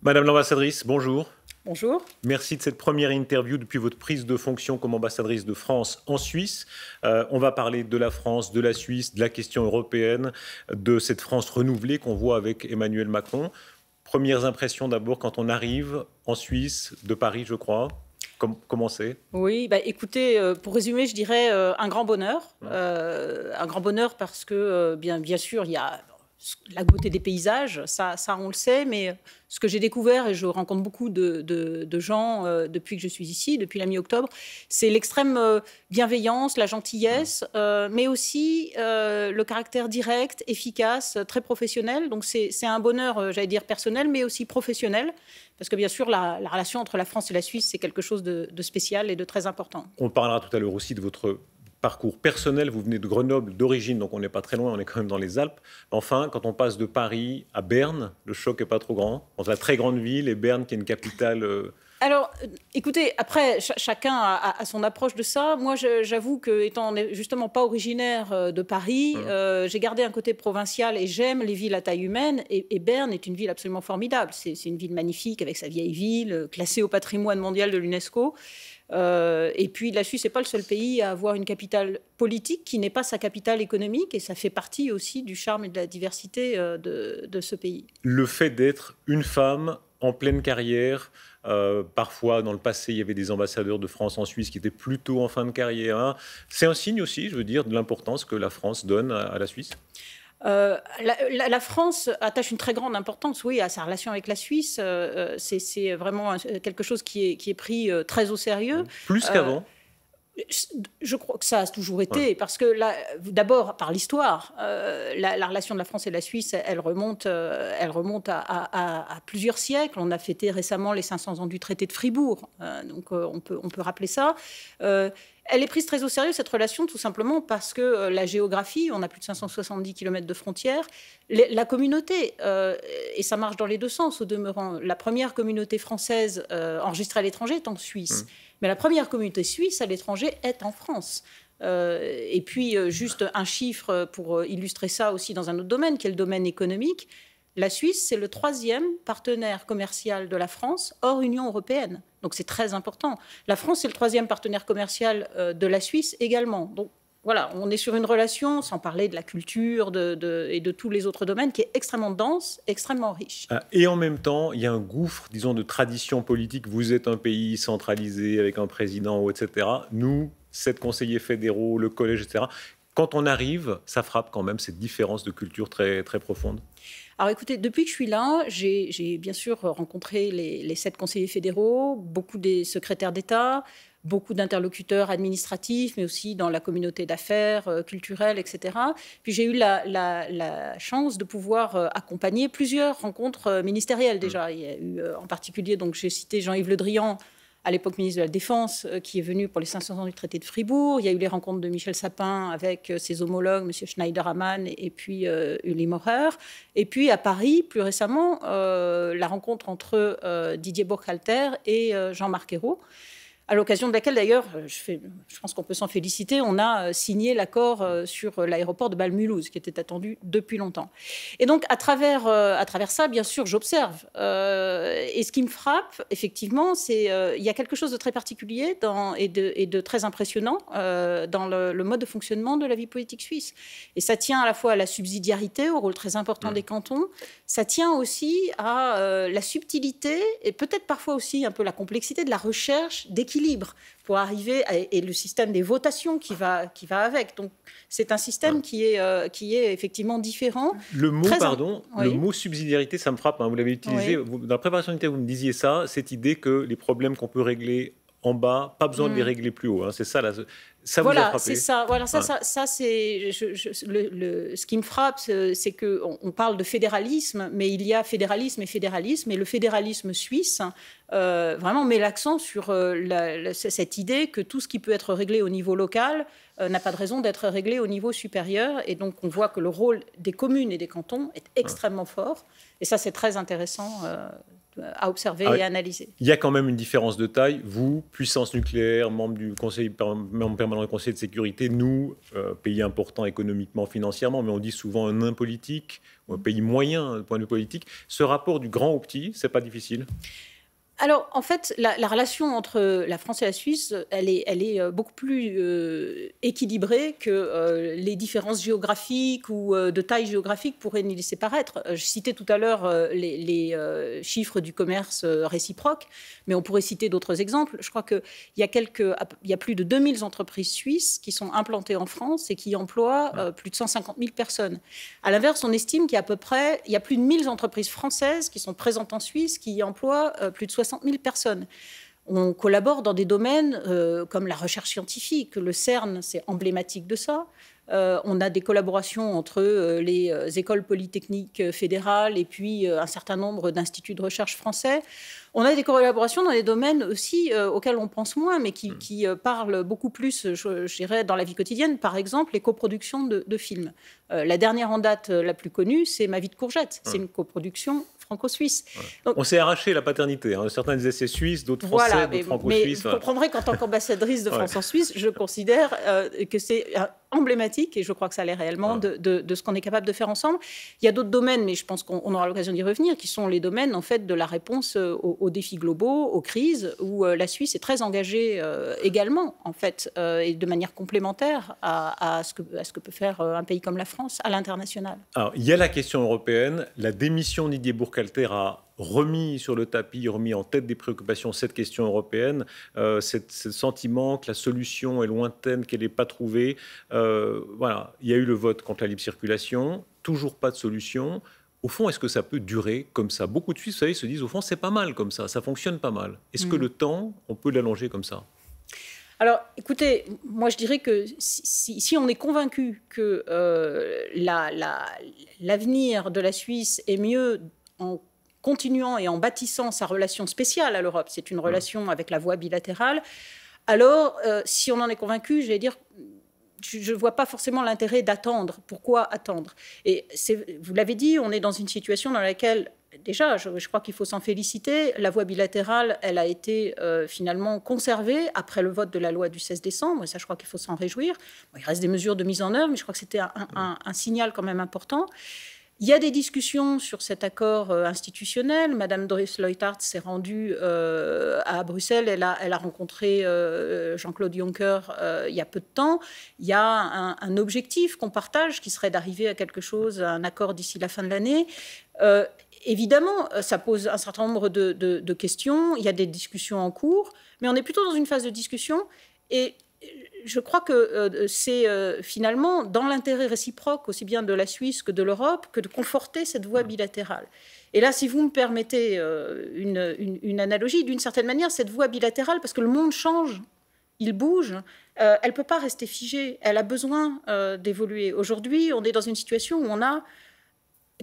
Madame l'ambassadrice, bonjour. Bonjour. Merci de cette première interview depuis votre prise de fonction comme ambassadrice de France en Suisse. On va parler de la France, de la Suisse, de la question européenne, de cette France renouvelée qu'on voit avec Emmanuel Macron. Premières impressions d'abord quand on arrive en Suisse, de Paris je crois. Comment c'est? Oui, écoutez, pour résumer, je dirais un grand bonheur. Un grand bonheur parce que, bien sûr, il y a la beauté des paysages, ça on le sait, mais ce que j'ai découvert, et je rencontre beaucoup de gens depuis que je suis ici, depuis la mi-octobre, c'est l'extrême bienveillance, la gentillesse, mais aussi le caractère direct, efficace, très professionnel. Donc c'est un bonheur, j'allais dire personnel, mais aussi professionnel, parce que bien sûr, la relation entre la France et la Suisse, c'est quelque chose de spécial et de très important. On parlera tout à l'heure aussi de votre parcours personnel. Vous venez de Grenoble d'origine, donc on n'est pas très loin, on est quand même dans les Alpes. Enfin, quand on passe de Paris à Berne, le choc n'est pas trop grand. Entre la très grande ville et Berne, qui est une capitale... Alors, écoutez, après, chacun a son approche de ça. Moi, j'avoue que, étant justement pas originaire de Paris, j'ai gardé un côté provincial et j'aime les villes à taille humaine. Et Berne est une ville absolument formidable. C'est une ville magnifique avec sa vieille ville, classée au patrimoine mondial de l'UNESCO. Et puis, la Suisse n'est pas le seul pays à avoir une capitale politique qui n'est pas sa capitale économique. Et ça fait partie aussi du charme et de la diversité de ce pays. Le fait d'être une femme en pleine carrière, parfois dans le passé il y avait des ambassadeurs de France en Suisse qui étaient plutôt en fin de carrière, hein. C'est un signe aussi, je veux dire, de l'importance que la France donne à la Suisse. La France attache une très grande importance, oui, à sa relation avec la Suisse. C'est vraiment quelque chose qui est pris très au sérieux. Plus qu'avant. Je crois que ça a toujours été, parce que d'abord, par l'histoire, la relation de la France et de la Suisse, elle remonte à plusieurs siècles. On a fêté récemment les 500 ans du traité de Fribourg, donc on peut rappeler ça. Elle est prise très au sérieux, cette relation, tout simplement parce que la géographie, on a plus de 570 km de frontières, la communauté, et ça marche dans les deux sens au demeurant. La première communauté française enregistrée à l'étranger est en Suisse. Mais la première communauté suisse à l'étranger est en France. Et puis, juste un chiffre pour illustrer ça aussi dans un autre domaine, qui est le domaine économique. La Suisse, c'est le 3e partenaire commercial de la France hors Union européenne. Donc, c'est très important. La France, c'est le 3e partenaire commercial de la Suisse également. Donc, voilà, on est sur une relation, sans parler de la culture et de tous les autres domaines, qui est extrêmement dense, extrêmement riche. Et en même temps, il y a un gouffre, disons, de tradition politique. Vous êtes un pays centralisé avec un président, etc. Nous, 7 conseillers fédéraux, le collège, etc. Quand on arrive, ça frappe quand même cette différence de culture très, très profonde. Alors écoutez, depuis que je suis là, j'ai bien sûr rencontré les 7 conseillers fédéraux, beaucoup des secrétaires d'État, beaucoup d'interlocuteurs administratifs, mais aussi dans la communauté d'affaires, culturelle, etc. Puis j'ai eu la chance de pouvoir accompagner plusieurs rencontres ministérielles déjà. Il y a eu en particulier, donc j'ai cité Jean-Yves Le Drian, à l'époque ministre de la Défense, qui est venu pour les 500 ans du traité de Fribourg. Il y a eu les rencontres de Michel Sapin avec ses homologues, M. Schneiderman et puis Uli Maurer. Et puis à Paris, plus récemment, la rencontre entre Didier Burkhalter et Jean-Marc Ayrault, à l'occasion de laquelle, d'ailleurs, je pense qu'on peut s'en féliciter, on a signé l'accord sur l'aéroport de Bâle-Mulhouse, qui était attendu depuis longtemps. Et donc, à travers ça, bien sûr, j'observe. Et ce qui me frappe, effectivement, c'est il y a quelque chose de très particulier et de très impressionnant dans le mode de fonctionnement de la vie politique suisse. Et ça tient à la fois à la subsidiarité, au rôle très important des cantons. Ça tient aussi à la subtilité et peut-être parfois aussi un peu la complexité de la recherche d'équilibre pour arriver et le système des votations qui va avec. Donc c'est un système qui est effectivement différent. Le mot, Oui. Le mot subsidiarité, ça me frappe, hein, vous l'avez utilisé. Oui. Dans la préparation du thème, vous me disiez ça, cette idée que les problèmes qu'on peut régler en bas, pas besoin de les régler plus haut, hein. C'est ça, ça vous a frappé? C'est ça. Voilà, ça c'est ce qui me frappe, c'est que on parle de fédéralisme, mais il y a fédéralisme et fédéralisme, et le fédéralisme suisse vraiment met l'accent sur cette idée que tout ce qui peut être réglé au niveau local n'a pas de raison d'être réglé au niveau supérieur, et donc on voit que le rôle des communes et des cantons est extrêmement fort, et ça c'est très intéressant à observer et analyser. Il y a quand même une différence de taille. Vous, puissance nucléaire, membre permanent du Conseil de sécurité, nous, pays important économiquement, financièrement, mais on dit souvent un nain politique, ou un pays moyen du point de vue politique. Ce rapport du grand au petit, c'est pas difficile? Alors, en fait, la relation entre la France et la Suisse, elle est beaucoup plus équilibrée que les différences géographiques ou de taille géographique pourraient nous laisser paraître. Je citais tout à l'heure les chiffres du commerce réciproque, mais on pourrait citer d'autres exemples. Je crois qu'il y a plus de 2000 entreprises suisses qui sont implantées en France et qui emploient plus de 150 000 personnes. À l'inverse, on estime qu'il y a plus de 1000 entreprises françaises qui sont présentes en Suisse qui emploient plus de 60 000 personnes. On collabore dans des domaines comme la recherche scientifique. Le CERN, c'est emblématique de ça. On a des collaborations entre les écoles polytechniques fédérales et puis un certain nombre d'instituts de recherche français. On a des collaborations dans des domaines aussi auxquels on pense moins, mais qui parlent beaucoup plus, je dirais, dans la vie quotidienne. Par exemple, les coproductions de films. La dernière en date la plus connue, c'est Ma vie de courgette. C'est une coproduction franco-suisse. Donc, on s'est arraché la paternité. Certains disaient c'est suisse, d'autres français, d'autres franco-suisses. Mais vous comprendrez qu'en tant qu'ambassadrice de France en Suisse, je considère que c'est emblématique, et je crois que ça l'est réellement, de ce qu'on est capable de faire ensemble. Il y a d'autres domaines, mais je pense qu'on aura l'occasion d'y revenir, qui sont les domaines en fait, de la réponse aux défis globaux, aux crises, où la Suisse est très engagée également, en fait, et de manière complémentaire à ce que peut faire un pays comme la France à l'international. Alors, il y a la question européenne. La démission de Didier Burkhalter a remis sur le tapis, remis en tête des préoccupations cette question européenne, ce sentiment que la solution est lointaine, qu'elle n'est pas trouvée. Voilà, il y a eu le vote contre la libre circulation, toujours pas de solution. Au fond, est-ce que ça peut durer comme ça? Beaucoup de Suisses, vous savez, se disent, au fond, c'est pas mal comme ça fonctionne pas mal. Est-ce que le temps, on peut l'allonger comme ça? Alors, écoutez, moi je dirais que si on est convaincu que l'avenir de la Suisse est mieux en continuant et en bâtissant sa relation spéciale à l'Europe, c'est une relation avec la voie bilatérale, alors si on en est convaincu, j'allais dire, je ne vois pas forcément l'intérêt d'attendre. Pourquoi attendre? Et vous l'avez dit, on est dans une situation dans laquelle, déjà, je crois qu'il faut s'en féliciter, la voie bilatérale, elle a été finalement conservée après le vote de la loi du 16 décembre, et ça, je crois qu'il faut s'en réjouir. Bon, il reste des mesures de mise en œuvre, mais je crois que c'était un signal quand même important. Il y a des discussions sur cet accord institutionnel. Madame Doris Leuthard s'est rendue à Bruxelles. Elle a rencontré Jean-Claude Juncker il y a peu de temps. Il y a un objectif qu'on partage qui serait d'arriver à quelque chose, à un accord d'ici la fin de l'année. Évidemment, ça pose un certain nombre de questions. Il y a des discussions en cours, mais on est plutôt dans une phase de discussion. Et je crois que c'est finalement dans l'intérêt réciproque, aussi bien de la Suisse que de l'Europe, que de conforter cette voie bilatérale. Et là, si vous me permettez une analogie, d'une certaine manière, cette voie bilatérale, parce que le monde change, il bouge, elle ne peut pas rester figée, elle a besoin d'évoluer. Aujourd'hui, on est dans une situation où on a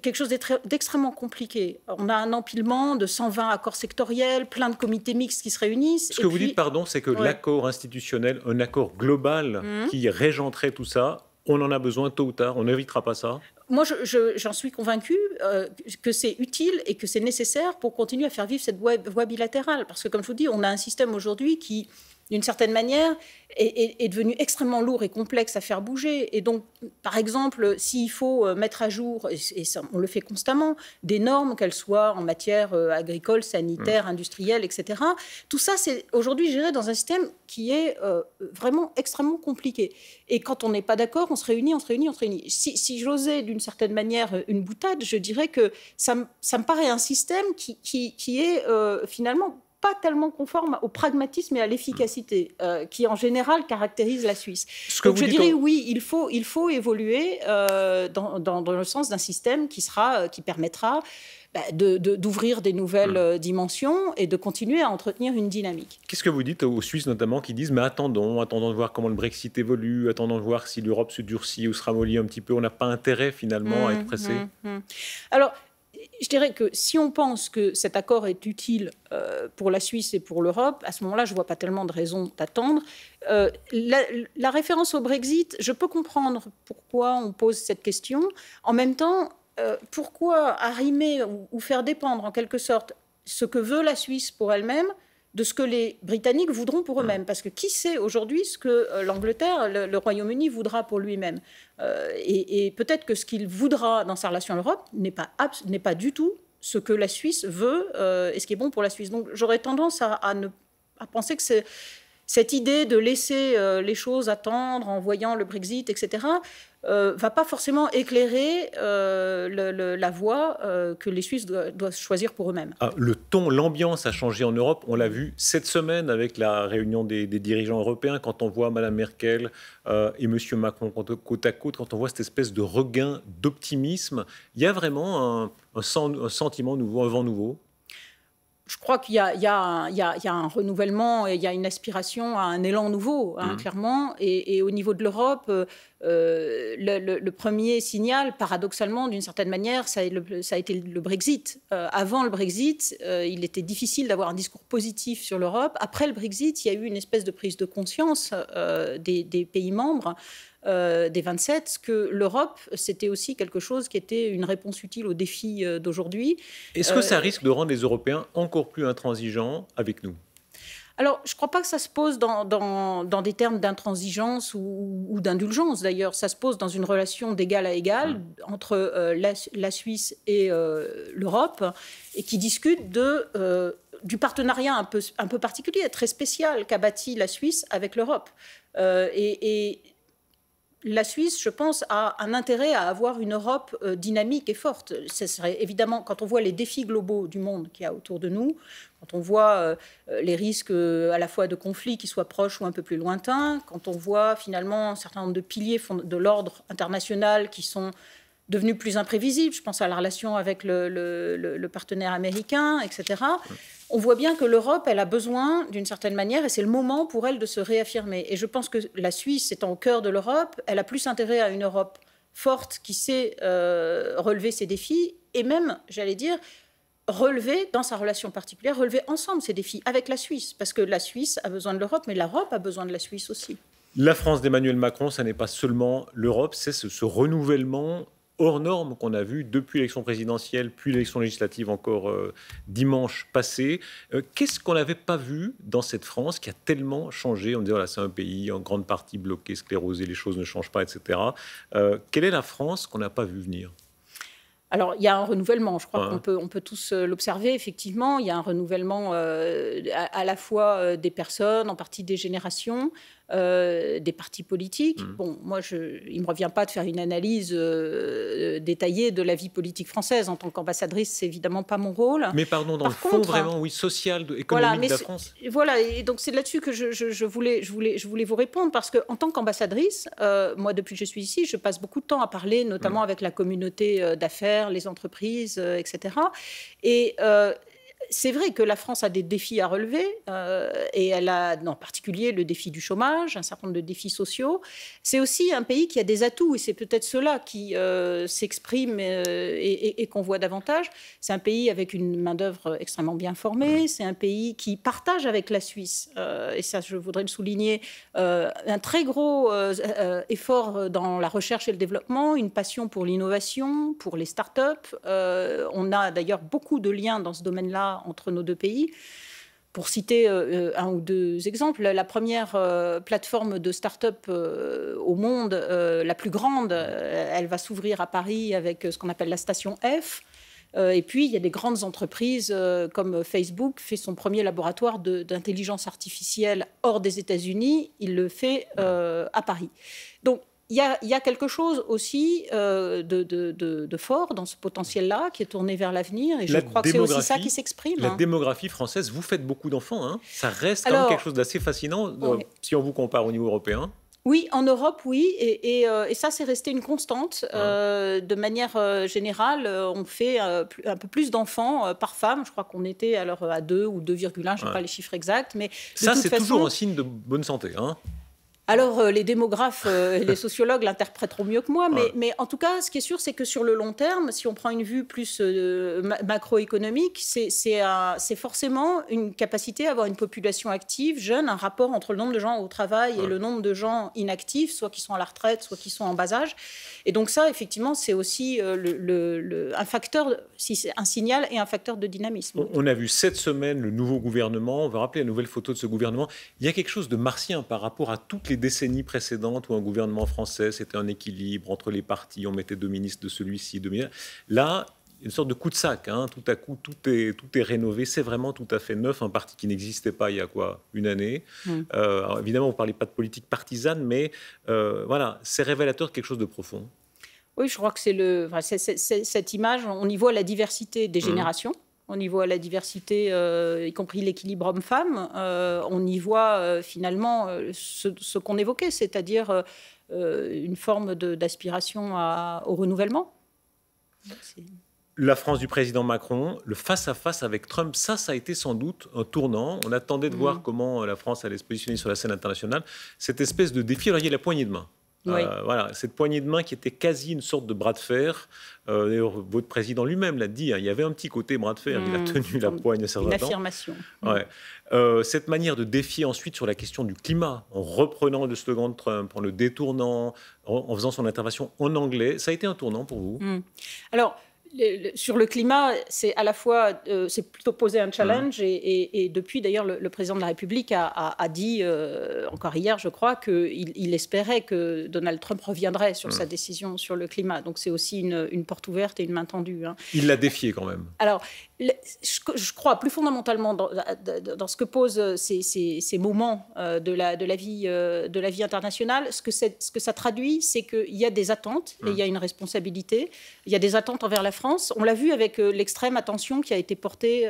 quelque chose d'extrêmement compliqué. On a un empilement de 120 accords sectoriels, plein de comités mixtes qui se réunissent. Ce que vous dites, pardon, c'est que l'accord institutionnel, un accord global qui régenterait tout ça, on en a besoin tôt ou tard, on n'évitera pas ça? Moi, j'en suis convaincue que c'est utile et que c'est nécessaire pour continuer à faire vivre cette voie bilatérale. Parce que, comme je vous dis, on a un système aujourd'hui qui, d'une certaine manière, est devenu extrêmement lourd et complexe à faire bouger. Et donc, par exemple, s'il faut mettre à jour, et ça, on le fait constamment, des normes, qu'elles soient en matière agricole, sanitaire, industrielle, etc., tout ça, c'est aujourd'hui géré dans un système qui est vraiment extrêmement compliqué. Et quand on n'est pas d'accord, on se réunit. Si j'osais, d'une certaine manière, une boutade, je dirais que ça me paraît un système qui est finalement pas tellement conforme au pragmatisme et à l'efficacité qui, en général, caractérise la Suisse. Donc, je dirais, oui, il faut évoluer dans le sens d'un système qui permettra d'ouvrir des nouvelles dimensions et de continuer à entretenir une dynamique. Qu'est-ce que vous dites aux Suisses, notamment, qui disent « mais attendons de voir comment le Brexit évolue, attendons de voir si l'Europe se durcit ou se ramollit un petit peu, on n'a pas intérêt, finalement, à être pressé ». Alors, je dirais que si on pense que cet accord est utile pour la Suisse et pour l'Europe, à ce moment-là, je ne vois pas tellement de raison d'attendre. La référence au Brexit, je peux comprendre pourquoi on pose cette question. En même temps, pourquoi arrimer ou faire dépendre, en quelque sorte, ce que veut la Suisse pour elle-même de ce que les Britanniques voudront pour eux-mêmes. Parce que qui sait aujourd'hui ce que l'Angleterre, le Royaume-Uni voudra pour lui-même. Et peut-être que ce qu'il voudra dans sa relation à l'Europe n'est pas du tout ce que la Suisse veut et ce qui est bon pour la Suisse. Donc j'aurais tendance à penser que cette idée de laisser les choses attendre en voyant le Brexit, etc., va pas forcément éclairer la voie que les Suisses doivent choisir pour eux-mêmes. Le ton, l'ambiance a changé en Europe. On l'a vu cette semaine avec la réunion des dirigeants européens, quand on voit Mme Merkel et M. Macron côte à côte, quand on voit cette espèce de regain d'optimisme. Il y a vraiment un sentiment nouveau, un vent nouveau. Je crois qu'il y a un renouvellement et il y a une aspiration à un élan nouveau, clairement. Et au niveau de l'Europe, le premier signal, paradoxalement, d'une certaine manière, ça a été le Brexit. Avant le Brexit, il était difficile d'avoir un discours positif sur l'Europe. Après le Brexit, il y a eu une espèce de prise de conscience des pays membres, des 27, que l'Europe, c'était aussi quelque chose qui était une réponse utile aux défis d'aujourd'hui. Est-ce que ça risque de rendre les Européens encore plus intransigeants avec nous ? Alors, je ne crois pas que ça se pose dans des termes d'intransigeance ou d'indulgence, d'ailleurs. Ça se pose dans une relation d'égal à égal entre la Suisse et l'Europe, et qui discute du partenariat un peu particulier, très spécial qu'a bâti la Suisse avec l'Europe. Et la Suisse, je pense, a un intérêt à avoir une Europe dynamique et forte. Ce serait évidemment, quand on voit les défis globaux du monde qu'il y a autour de nous, quand on voit les risques à la fois de conflits qui soient proches ou un peu plus lointains, quand on voit finalement un certain nombre de piliers de l'ordre international qui sont devenus plus imprévisibles, je pense à la relation avec le partenaire américain, etc., on voit bien que l'Europe, elle a besoin, d'une certaine manière, et c'est le moment pour elle de se réaffirmer. Et je pense que la Suisse, étant au cœur de l'Europe, elle a plus intérêt à une Europe forte qui sait relever ses défis, et même, j'allais dire, relever, dans sa relation particulière, relever ensemble ces défis avec la Suisse. Parce que la Suisse a besoin de l'Europe, mais l'Europe a besoin de la Suisse aussi. La France d'Emmanuel Macron, ça n'est pas seulement l'Europe, c'est ce renouvellement hors norme qu'on a vu depuis l'élection présidentielle, puis l'élection législative encore dimanche passé. Qu'est-ce qu'on n'avait pas vu dans cette France qui a tellement changé? On disait, voilà, c'est un pays en grande partie bloqué, sclérosé, les choses ne changent pas, etc. Quelle est la France qu'on n'a pas vu venir? Alors, il y a un renouvellement, je crois qu'on peut tous l'observer, effectivement. Il y a un renouvellement à la fois des personnes, en partie des générations, des partis politiques. Bon, moi, il ne me revient pas de faire une analyse détaillée de la vie politique française. En tant qu'ambassadrice, c'est évidemment pas mon rôle. Mais pardon, dans le fond, vraiment, oui, social, économique voilà, de la France. Voilà, et donc c'est là-dessus que je voulais vous répondre, parce qu'en tant qu'ambassadrice, moi, depuis que je suis ici, je passe beaucoup de temps à parler, notamment avec la communauté d'affaires, les entreprises, etc. Et c'est vrai que la France a des défis à relever, et elle a en particulier le défi du chômage, un certain nombre de défis sociaux. C'est aussi un pays qui a des atouts, et c'est peut-être cela qui s'exprime et qu'on voit davantage. C'est un pays avec une main-d'œuvre extrêmement bien formée, c'est un pays qui partage avec la Suisse, et ça je voudrais le souligner, un très gros effort dans la recherche et le développement, une passion pour l'innovation, pour les start-up. On a d'ailleurs beaucoup de liens dans ce domaine-là entre nos deux pays. Pour citer un ou deux exemples, la première plateforme de start-up au monde, la plus grande, elle va s'ouvrir à Paris avec ce qu'on appelle la station F. Et puis, il y a des grandes entreprises comme Facebook fait son premier laboratoire d'intelligence artificielle hors des États-Unis. Il le fait à Paris. Donc, il y a quelque chose aussi de fort dans ce potentiel-là qui est tourné vers l'avenir, et je crois que c'est aussi ça qui s'exprime. La démographie française, vous faites beaucoup d'enfants, hein. Ça reste quand même quelque chose d'assez fascinant si on vous compare au niveau européen. Oui, en Europe, oui, et ça, c'est resté une constante. De manière générale, on fait un peu plus d'enfants par femme. Je crois qu'on était alors à 2 ou 2,1, je n'ai pas les chiffres exacts. Mais ça, c'est toujours un signe de bonne santé, hein. Alors, les démographes et les sociologues l'interpréteront mieux que moi, mais en tout cas, ce qui est sûr, c'est que sur le long terme, si on prend une vue plus macroéconomique, c'est forcément une capacité à avoir une population active, jeune, un rapport entre le nombre de gens au travail et le nombre de gens inactifs, soit qui sont à la retraite, soit qui sont en bas âge. Et donc ça, effectivement, c'est aussi un facteur, si c'est un signal et un facteur de dynamisme. On a vu cette semaine le nouveau gouvernement, on va rappeler la nouvelle photo de ce gouvernement. Il y a quelque chose de martien par rapport à toutes les décennies précédentes où un gouvernement français, c'était un équilibre entre les partis, on mettait 2 ministres de celui-ci, 2 ministres. Là, une sorte de coup de sac, hein. Tout à coup, tout est rénové, c'est vraiment tout à fait neuf, un parti qui n'existait pas il y a une année. Alors évidemment, vous ne parlez pas de politique partisane, mais voilà, c'est révélateur de quelque chose de profond. Oui, je crois que c'est cette image, on y voit la diversité des générations. On y voit la diversité, y compris l'équilibre homme-femme. On y voit finalement ce qu'on évoquait, c'est-à-dire une forme d'aspiration au renouvellement. La France du président Macron, le face-à-face avec Trump, ça a été sans doute un tournant. On attendait de voir comment la France allait se positionner sur la scène internationale. Cette espèce de défi, alors il y a la poignée de main. Oui. Voilà, cette poignée de main qui était quasi une sorte de bras de fer. D'ailleurs, votre président lui-même l'a dit, hein, il y avait un petit côté bras de fer, il a tenu la poigne à certains temps. Une affirmation. Ouais. Cette manière de défier ensuite sur la question du climat, en reprenant le slogan de Trump, en le détournant, en faisant son intervention en anglais, ça a été un tournant pour vous? Alors, sur le climat, c'est à la fois, c'est plutôt posé un challenge et depuis d'ailleurs le président de la République a dit encore hier, je crois, qu'il espérait que Donald Trump reviendrait sur sa décision sur le climat. Donc c'est aussi une porte ouverte et une main tendue. Hein. Il l'a défié quand même. Alors, je crois plus fondamentalement dans ce que posent ces moments de la vie internationale. Ce que ça traduit, c'est qu'il y a des attentes et il y a une responsabilité. Il y a des attentes envers la France. On l'a vu avec l'extrême attention qui a été portée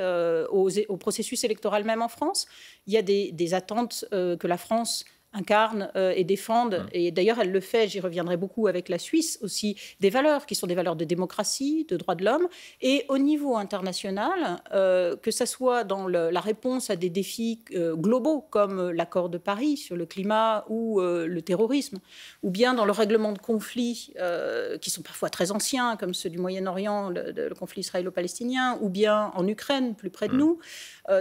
au processus électoral même en France. Il y a des attentes que la France incarne et défende. Et d'ailleurs, elle le fait, j'y reviendrai beaucoup avec la Suisse, aussi des valeurs qui sont des valeurs de démocratie, de droits de l'homme. Et au niveau international, que ça soit dans la réponse à des défis globaux comme l'accord de Paris sur le climat ou le terrorisme, ou bien dans le règlement de conflits qui sont parfois très anciens, comme ceux du Moyen-Orient, le conflit israélo-palestinien, ou bien en Ukraine, plus près de nous.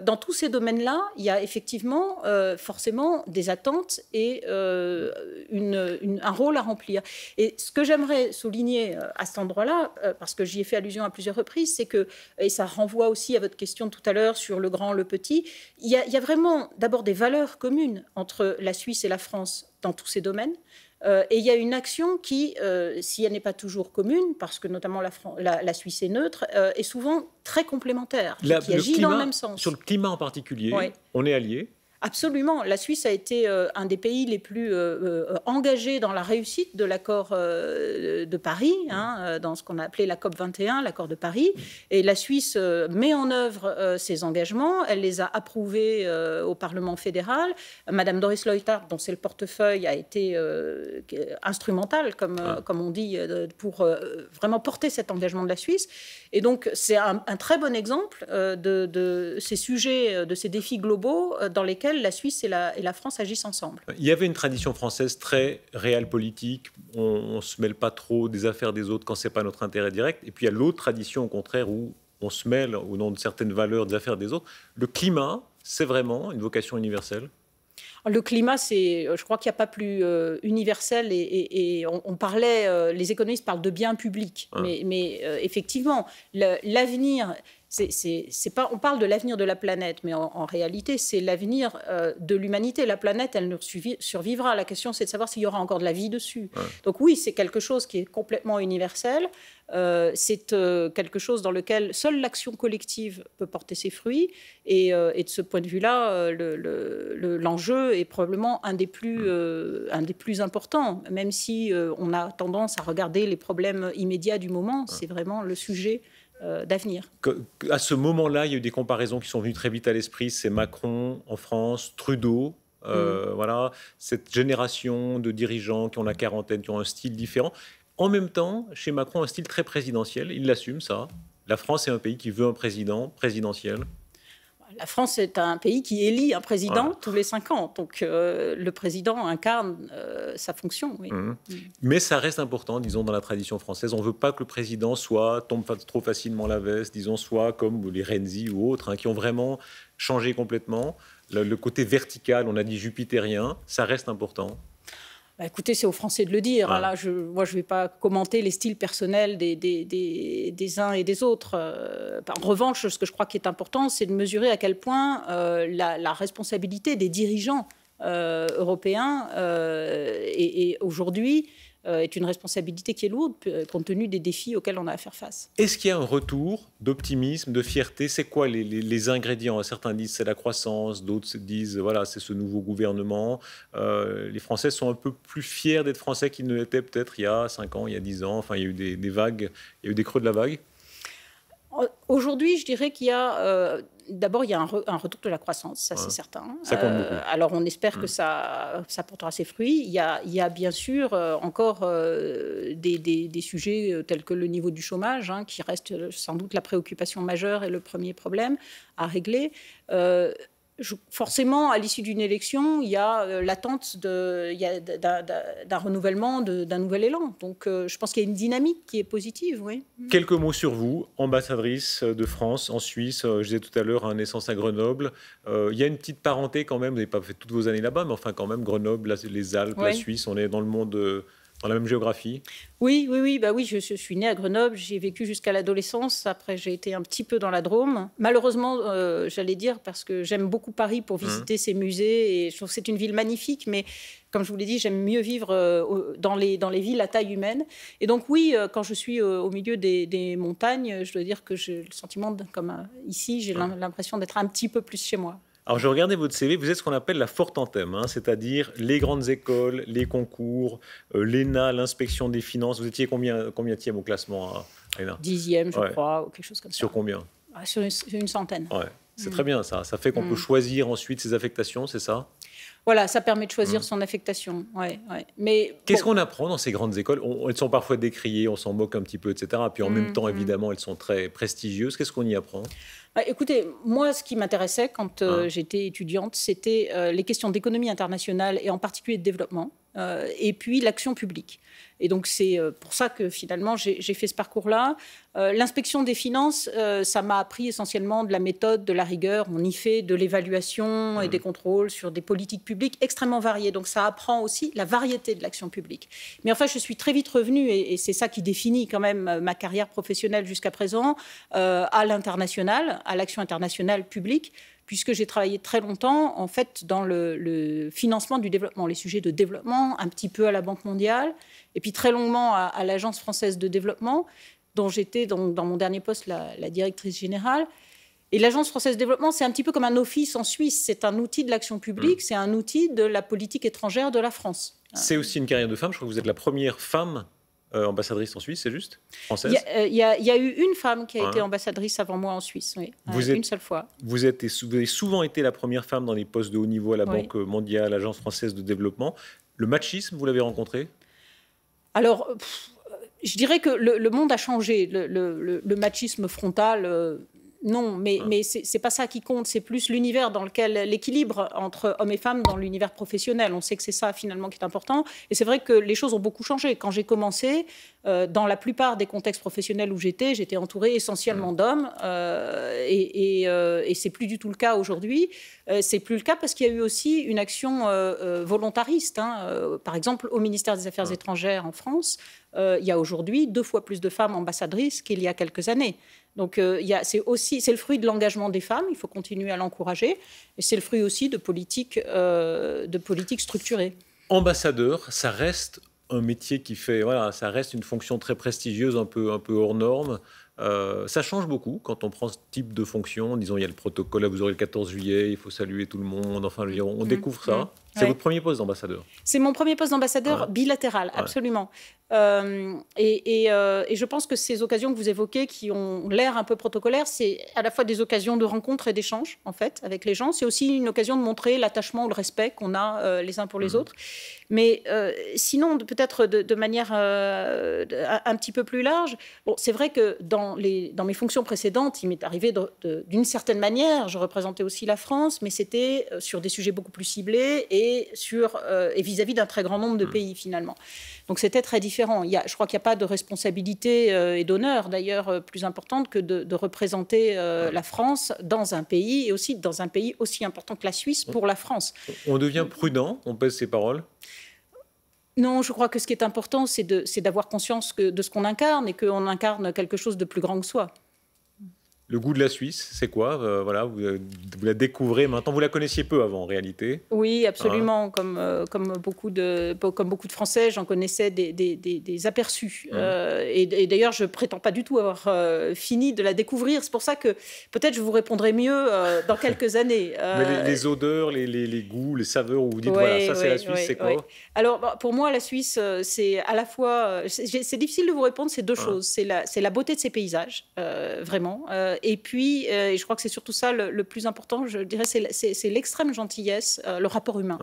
Dans tous ces domaines-là, il y a effectivement forcément des attentes et un rôle à remplir. Et ce que j'aimerais souligner à cet endroit-là, parce que j'y ai fait allusion à plusieurs reprises, c'est que, et ça renvoie aussi à votre question de tout à l'heure sur le grand, le petit, il y a vraiment d'abord des valeurs communes entre la Suisse et la France dans tous ces domaines. Et il y a une action qui, si elle n'est pas toujours commune, parce que notamment la Suisse est neutre, est souvent très complémentaire, qui agit dans le même sens. Sur le climat en particulier, on est alliés. Absolument. La Suisse a été un des pays les plus engagés dans la réussite de l'accord de Paris, dans ce qu'on a appelé la COP 21, l'accord de Paris. Et la Suisse met en œuvre ces engagements. Elle les a approuvés au Parlement fédéral. Madame Doris Leuthard, dont c'est le portefeuille, a été instrumentale, comme on dit, pour vraiment porter cet engagement de la Suisse. Et donc, c'est un très bon exemple de ces sujets, de ces défis globaux dans lesquels la Suisse et la France agissent ensemble. Il y avait une tradition française très réelle politique. On ne se mêle pas trop des affaires des autres quand ce n'est pas notre intérêt direct. Et puis il y a l'autre tradition, au contraire, où on se mêle au nom de certaines valeurs des affaires des autres. Le climat, c'est vraiment une vocation universelle? Le climat, je crois qu'il n'y a pas plus universel et on parlait, les économistes parlent de bien public, mais effectivement, l'avenir, c'est pas, on parle de l'avenir de la planète, mais en réalité, c'est l'avenir de l'humanité. La planète, elle ne survivra. La question, c'est de savoir s'il y aura encore de la vie dessus. Donc oui, c'est quelque chose qui est complètement universel. C'est quelque chose dans lequel seule l'action collective peut porter ses fruits. Et de ce point de vue-là, l'enjeu est probablement un des plus importants. Même si on a tendance à regarder les problèmes immédiats du moment, c'est vraiment le sujet d'avenir. À ce moment-là, il y a eu des comparaisons qui sont venues très vite à l'esprit. C'est Macron en France, Trudeau. Voilà, cette génération de dirigeants qui ont la quarantaine, qui ont un style différent. En même temps, chez Macron, un style très présidentiel. Il l'assume, ça. La France est un pays qui veut un président présidentiel. la France est un pays qui élit un président tous les 5 ans. Donc, le président incarne sa fonction. Oui. Mais ça reste important, disons, dans la tradition française. On ne veut pas que le président tombe trop facilement la veste, disons, soit comme les Renzi ou autres, qui ont vraiment changé complètement. Le côté vertical, on a dit jupitérien, ça reste important. Bah, écoutez, c'est aux Français de le dire. Là, moi, je ne vais pas commenter les styles personnels des uns et des autres. En revanche, ce que je crois qui est important, c'est de mesurer à quel point la responsabilité des dirigeants européens et aujourd'hui est une responsabilité qui est lourde compte tenu des défis auxquels on a à faire face. Est-ce qu'il y a un retour d'optimisme, de fierté? C'est quoi les ingrédients? Certains disent c'est la croissance, d'autres disent voilà, c'est ce nouveau gouvernement. Les Français sont un peu plus fiers d'être Français qu'ils ne l'étaient peut-être il y a 5 ans, il y a 10 ans. Enfin, il y a eu des vagues, il y a eu des creux de la vague. Aujourd'hui, je dirais qu'il y a d'abord il y a un retour de la croissance, ça c'est certain. Ça compte beaucoup. Alors on espère que ça portera ses fruits. Il y a bien sûr encore des sujets tels que le niveau du chômage, qui reste sans doute la préoccupation majeure et le premier problème à régler. Forcément, à l'issue d'une élection, il y a l'attente d'un renouvellement, d'un nouvel élan. Donc, je pense qu'il y a une dynamique qui est positive, oui. Quelques mots sur vous, ambassadrice de France en Suisse. Je disais tout à l'heure, naissance à Grenoble. Il y a une petite parenté quand même. Vous n'avez pas fait toutes vos années là-bas, mais enfin quand même, Grenoble, les Alpes, la Suisse, on est dans le monde... Dans la même géographie? Oui, je suis née à Grenoble, j'y ai vécu jusqu'à l'adolescence. Après, j'ai été un petit peu dans la Drôme. Malheureusement, j'allais dire, parce que j'aime beaucoup Paris pour visiter ses musées. Et je trouve que c'est une ville magnifique, mais comme je vous l'ai dit, j'aime mieux vivre dans les villes à taille humaine. Et donc oui, quand je suis au milieu des montagnes, je dois dire que j'ai le sentiment, comme ici, j'ai l'impression d'être un petit peu plus chez moi. Alors, je regardais votre CV, vous êtes ce qu'on appelle la forte en thème, c'est-à-dire les grandes écoles, les concours, l'ENA, l'inspection des finances. Vous étiez combienième au classement à l'ENA? 10e, je crois, ou quelque chose comme ça. Sur combien? Sur une centaine. Ouais. C'est très bien, ça. Ça fait qu'on peut choisir ensuite ses affectations, c'est ça? Voilà, ça permet de choisir son affectation. Mais qu'est-ce qu'on apprend dans ces grandes écoles? Elles sont parfois décriées, on s'en moque un petit peu, etc. Puis en même temps, évidemment, elles sont très prestigieuses. Qu'est-ce qu'on y apprend? Écoutez, moi, ce qui m'intéressait quand j'étais étudiante, c'était les questions d'économie internationale et en particulier de développement, et puis l'action publique. Et donc, c'est pour ça que finalement, j'ai fait ce parcours-là. L'inspection des finances, ça m'a appris essentiellement de la méthode, de la rigueur. On y fait de l'évaluation et des contrôles sur des politiques publiques extrêmement variées. Donc, ça apprend aussi la variété de l'action publique. Mais enfin, je suis très vite revenue, et c'est ça qui définit quand même ma carrière professionnelle jusqu'à présent, à l'international, à l'action internationale publique, puisque j'ai travaillé très longtemps, en fait, dans le financement du développement, les sujets de développement, un petit peu à la Banque mondiale, et puis très longuement à l'Agence française de développement, dont j'étais, dans mon dernier poste, la directrice générale. Et l'Agence française de développement, c'est un petit peu comme un office en Suisse. C'est un outil de l'action publique, c'est un outil de la politique étrangère de la France. C'est aussi une carrière de femme. Je crois que vous êtes la première femme ambassadrice en Suisse, c'est juste? Française? Il y a eu une femme qui a été ambassadrice avant moi en Suisse, oui. Une seule fois. Vous avez souvent été la première femme dans les postes de haut niveau à la Banque mondiale, l'Agence française de développement. Le machisme, vous l'avez rencontré? Alors, je dirais que le monde a changé. Le machisme frontal... non, mais c'est pas ça qui compte. C'est plus l'univers dans lequel l'équilibre entre hommes et femmes dans l'univers professionnel. On sait que c'est ça finalement qui est important. Et c'est vrai que les choses ont beaucoup changé. Quand j'ai commencé, dans la plupart des contextes professionnels où j'étais entourée essentiellement d'hommes. Et c'est plus du tout le cas aujourd'hui. C'est plus le cas parce qu'il y a eu aussi une action volontariste. Par exemple, au ministère des Affaires étrangères en France, il y a aujourd'hui 2 fois plus de femmes ambassadrices qu'il y a quelques années. Donc, c'est le fruit de l'engagement des femmes, il faut continuer à l'encourager, et c'est le fruit aussi de politiques structurées. Ambassadeur, ça reste un métier ça reste une fonction très prestigieuse, un peu hors norme. Ça change beaucoup quand on prend ce type de fonction. Disons, il y a le protocole, là, vous aurez le 14 juillet, il faut saluer tout le monde. Enfin, on découvre ça. C'est votre premier poste d'ambassadeur? C'est mon premier poste d'ambassadeur bilatéral, absolument. Et je pense que ces occasions que vous évoquez, qui ont l'air un peu protocolaires, c'est à la fois des occasions de rencontres et d'échanges, en fait, avec les gens. C'est aussi une occasion de montrer l'attachement ou le respect qu'on a les uns pour les autres. Mais sinon, peut-être de manière un petit peu plus large, bon, c'est vrai que dans mes fonctions précédentes, il m'est arrivé d'une certaine manière, je représentais aussi la France, mais c'était sur des sujets beaucoup plus ciblés et vis-à-vis d'un très grand nombre de pays, finalement. Donc c'était très différent. Je crois qu'il n'y a pas de responsabilité et d'honneur, d'ailleurs, plus importante que de représenter la France dans un pays, et aussi dans un pays aussi important que la Suisse pour la France. On devient prudent, on pèse ses paroles? Non, je crois que ce qui est important, c'est d'avoir conscience de ce qu'on incarne et qu'on incarne quelque chose de plus grand que soi. Le goût de la Suisse, c'est quoi? Voilà, vous la découvrez maintenant. Vous la connaissiez peu avant, en réalité. Oui, absolument. Comme beaucoup de Français, j'en connaissais des aperçus. Et d'ailleurs, je ne prétends pas du tout avoir fini de la découvrir. C'est pour ça que peut-être je vous répondrai mieux dans quelques années. Mais les odeurs, les goûts, les saveurs, où vous dites, voilà, ça c'est la Suisse, c'est quoi? Alors, pour moi, la Suisse, c'est à la fois... c'est difficile de vous répondre, c'est deux choses. C'est la beauté de ses paysages, vraiment. Et puis, je crois que c'est surtout ça le plus important, je dirais, c'est l'extrême gentillesse, le rapport humain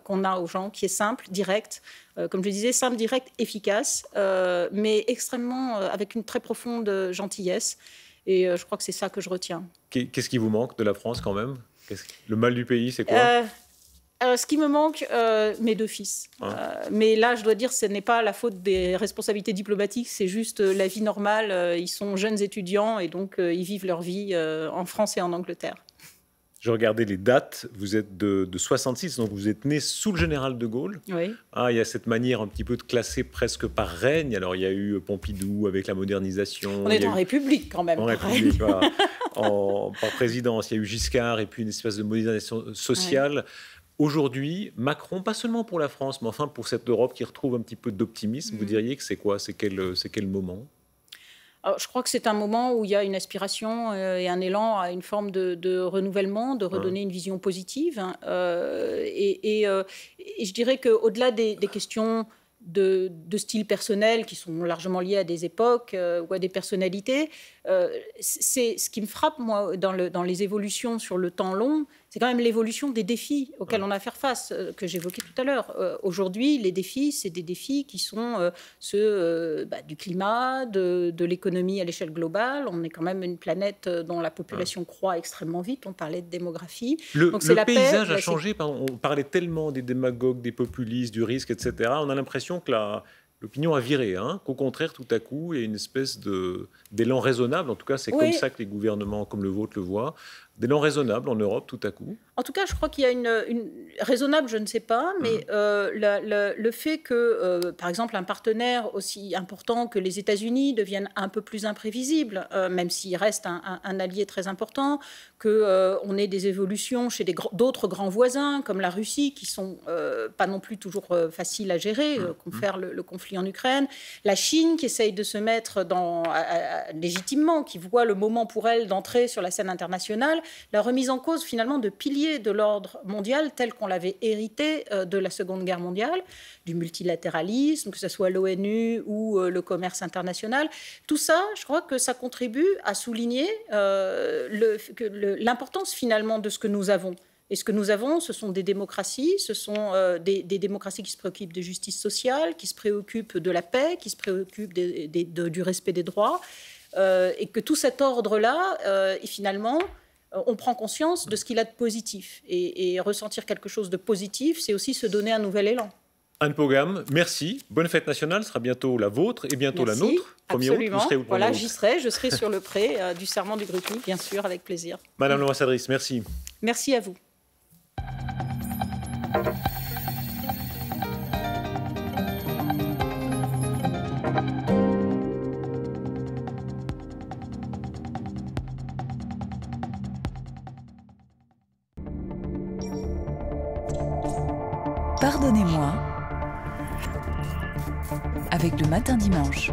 qu'on a aux gens, qui est simple, direct, comme je disais, simple, direct, efficace, mais extrêmement, avec une très profonde gentillesse. Et je crois que c'est ça que je retiens. Qu'est-ce qui vous manque de la France, quand même? Le mal du pays, c'est quoi? Ce qui me manque, mes deux fils. Mais là, je dois dire, ce n'est pas la faute des responsabilités diplomatiques, c'est juste la vie normale. Ils sont jeunes étudiants et donc ils vivent leur vie en France et en Angleterre. Je regardais les dates, vous êtes de 66, donc vous êtes né sous le général de Gaulle. Oui. Il y a cette manière un petit peu de classer presque par règne. Alors il y a eu Pompidou avec la modernisation. On est en République quand même. En République, voilà. Par présidence, il y a eu Giscard et puis une espèce de modernisation sociale. Ouais. Aujourd'hui, Macron, pas seulement pour la France, mais enfin pour cette Europe qui retrouve un petit peu d'optimisme, vous diriez que c'est quoi? C'est quel moment? Alors, je crois que c'est un moment où il y a une aspiration et un élan à une forme de renouvellement, de redonner une vision positive. Et je dirais qu'au-delà des questions de style personnel qui sont largement liées à des époques ou à des personnalités, c'est ce qui me frappe, moi, dans les évolutions sur le temps long, c'est quand même l'évolution des défis auxquels on a à faire face, que j'évoquais tout à l'heure. Aujourd'hui, les défis, c'est des défis qui sont ceux du climat, de l'économie à l'échelle globale. On est quand même une planète dont la population croît extrêmement vite. On parlait de démographie. Donc, le paysage a changé. On parlait tellement des démagogues, des populistes, du risque, etc. On a l'impression que l'opinion a viré, qu'au contraire, tout à coup, il y a une espèce d'élan raisonnable. En tout cas, c'est comme ça que les gouvernements comme le vôtre le voient. D'élan raisonnable en Europe, tout à coup. En tout cas, je crois qu'il y a une raisonnable, je ne sais pas, mais le fait que, par exemple, un partenaire aussi important que les États-Unis devienne un peu plus imprévisible, même s'il reste un allié très important, qu'on ait des évolutions chez d'autres grands voisins, comme la Russie, qui sont pas non plus toujours faciles à gérer, confère le conflit en Ukraine, la Chine qui essaye de se mettre légitimement, qui voit le moment pour elle d'entrer sur la scène internationale, la remise en cause finalement de piliers de l'ordre mondial tel qu'on l'avait hérité de la Seconde Guerre mondiale, du multilatéralisme, que ce soit l'ONU ou le commerce international. Tout ça, je crois que ça contribue à souligner l'importance finalement de ce que nous avons. Et ce que nous avons, ce sont des démocraties, ce sont des démocraties qui se préoccupent de justice sociale, qui se préoccupent de la paix, qui se préoccupent du respect des droits, et que tout cet ordre-là, finalement, on prend conscience de ce qu'il a de positif. Et ressentir quelque chose de positif, c'est aussi se donner un nouvel élan. Anne Pogam, merci. Bonne fête nationale, ce sera bientôt la vôtre et bientôt la nôtre. Absolument. Vous serez où, voilà, j'y serai. Je serai sur le pré du serment du Grupi, bien sûr, avec plaisir. Madame l'ambassadrice, merci. Merci à vous. Pardonnez-moi avec le Matin Dimanche.